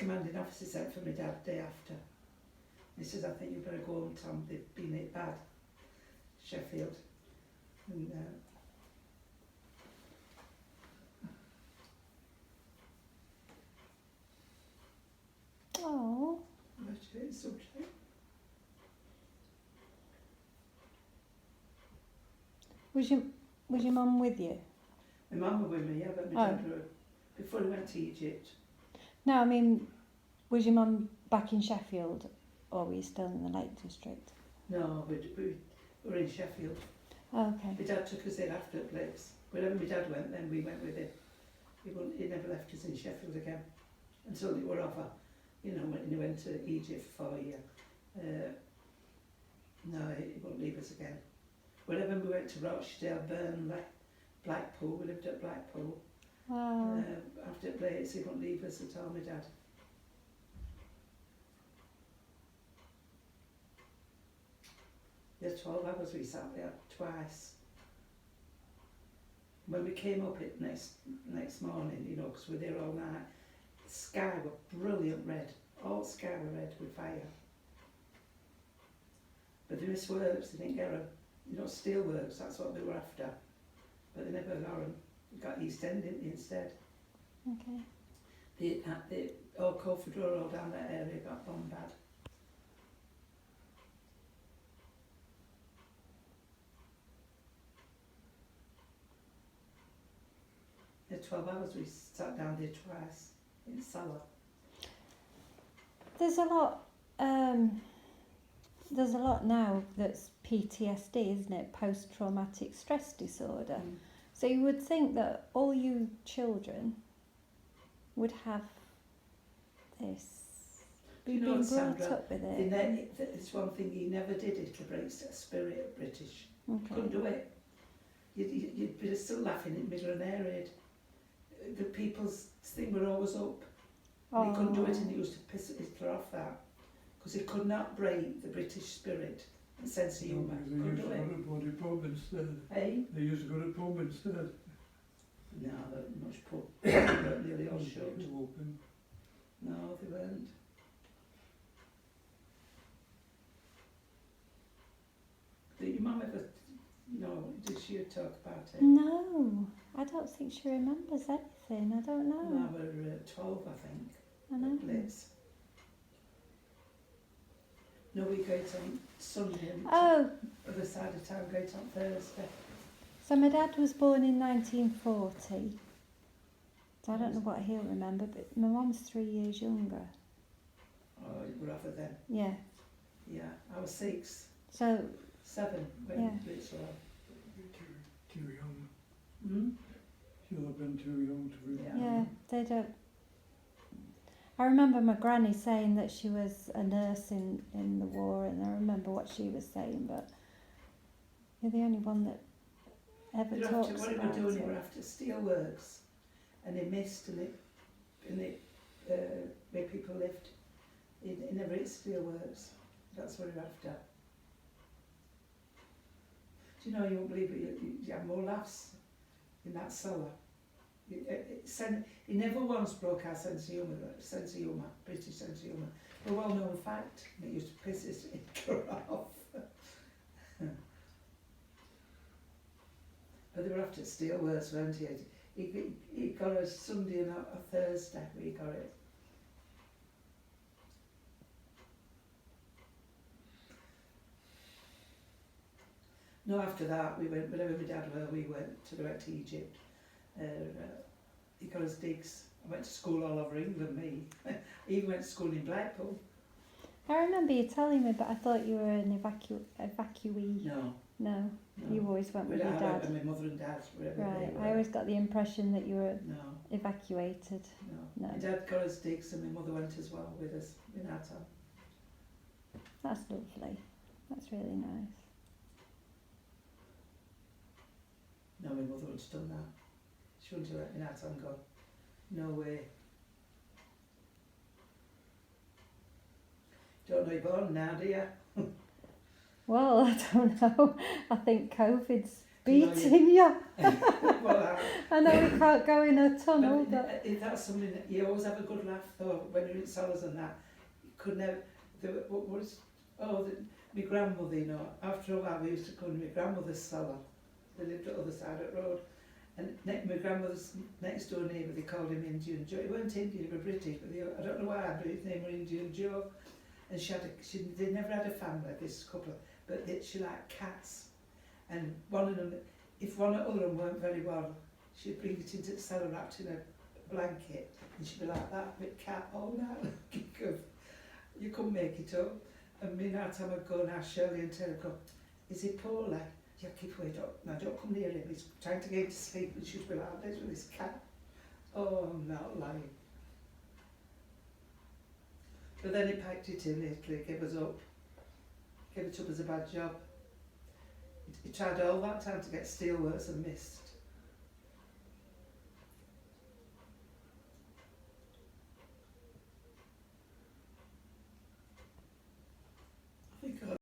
commanding officer sent for my dad day after. He says, I think you better go home, Tom, they've been hit bad. Sheffield. And Oh. it's so true. Was your mum with you? My mum were with me, yeah, but my dad were, before he went to Egypt. No, I mean, was your mum back in Sheffield, or were you still in the Lake District? No, we were in Sheffield. Oh, okay. My dad took us in after the place. Whenever my dad went, then we went with him. He never left us in Sheffield again until they were over. You know, when he went to Egypt for a year. No, he won't leave us again. Whenever we went to Rochdale, Burnley, Blackpool, we lived at Blackpool. Wow. After the place, he won't leave us at all, my dad. The 12 hours we sat there twice. When we came up it next morning, you know, because we were there all night, the sky were brilliant red. All sky were red with fire. But they missed works, they didn't get them. You know, steelworks, that's what they were after. But they never got them. They got East End, didn't they, instead? Okay. The old Colford Road down that area got bombed bad. The 12 hours we sat down there twice in the cellar. There's a lot now that's PTSD, isn't it? Post-traumatic stress disorder. Mm. So you would think that all you children would have this. You We've know, been brought Sandra, up with it. it's one thing he never did, it breaks the spirit of British. Okay. Couldn't do it. You'd be still laughing in the middle of an air raid. The people's thing were always up. And he couldn't do it, and he used to piss Hitler off that. Because he could not break the British spirit and sense of humour. They Couldn't used do to it. go to bloody pub instead. Hey? They used to go to pub instead. No, they're much pub. They weren't nearly all shut. Open. No, they weren't. Did your mum ever, did she talk about it? No, I don't think she remembers anything. I don't know. No, we're 12, I think. I know. Liz. No, we go to on Sunday and Oh, other side of town go to on Thursday. so my dad was born in 1940. So I don't know what he'll remember, but my mum's 3 years younger. Oh, you were over then. Yeah. Yeah, I was 6, So 7 when Yeah. Liz was. Too young. Hmm? She'll have been too young to remember. yeah, they don't. I remember my granny saying that she was a nurse in the war, and I remember what she was saying, but you're the only one that ever You're talks after, what about they were doing, they were it. after steelworks, and they missed, and where people lived, it never hit steelworks. That's what they're after. Do you know, you won't believe it, you have more laughs in that cellar. He never once broke our sense of humour, British sense of humour. A well-known fact, and it used to piss his off. But they were after steelworks, weren't he? He got a Sunday and a Thursday, we got it. No, after that, we went, whenever my dad were, we went to Egypt. He got us digs. I went to school all over England, me. I even went to school in Blackpool. I remember you telling me, but I thought you were an evacuee. No, No, no. you always went with I your went with dad. my mother and dad, wherever Right, they were. I always got the impression that you were No, evacuated. no. No. My dad got us digs and my mother went as well with us in our time. That's lovely. That's really nice. No, my mother wouldn't have done that. She wouldn't have let me in our time go. No way. Don't know you're born now, do you? Well, I don't know. I think COVID's beating you. Well, I know we can't go in a tunnel, but if that's something that you always have a good laugh though when you're in cellars and that. You could never. What was? Oh, my grandmother. You know, after a while we used to go to my grandmother's cellar. They lived at the other side of the road, and my grandmother's next door neighbour. They called him Indian Joe. He weren't Indian, he was British, but I don't know why, but his name was Indian Joe. And they never had a family, this couple, but she liked cats. And one of them, if one of them weren't very well, she'd bring it into the cellar wrapped in a blanket, and she'd be like that with cat all night. You couldn't make it up. And me now time I'd go and ask Shirley and tell her, go, is he poorly? Yeah, keep away, don't come near him. He's trying to get to sleep, and she'd be like this with this cat. Oh, I'm not lying. But then he packed it in Italy, gave us up. Gave it up as a bad job. He tried all that time to get steelworks and missed.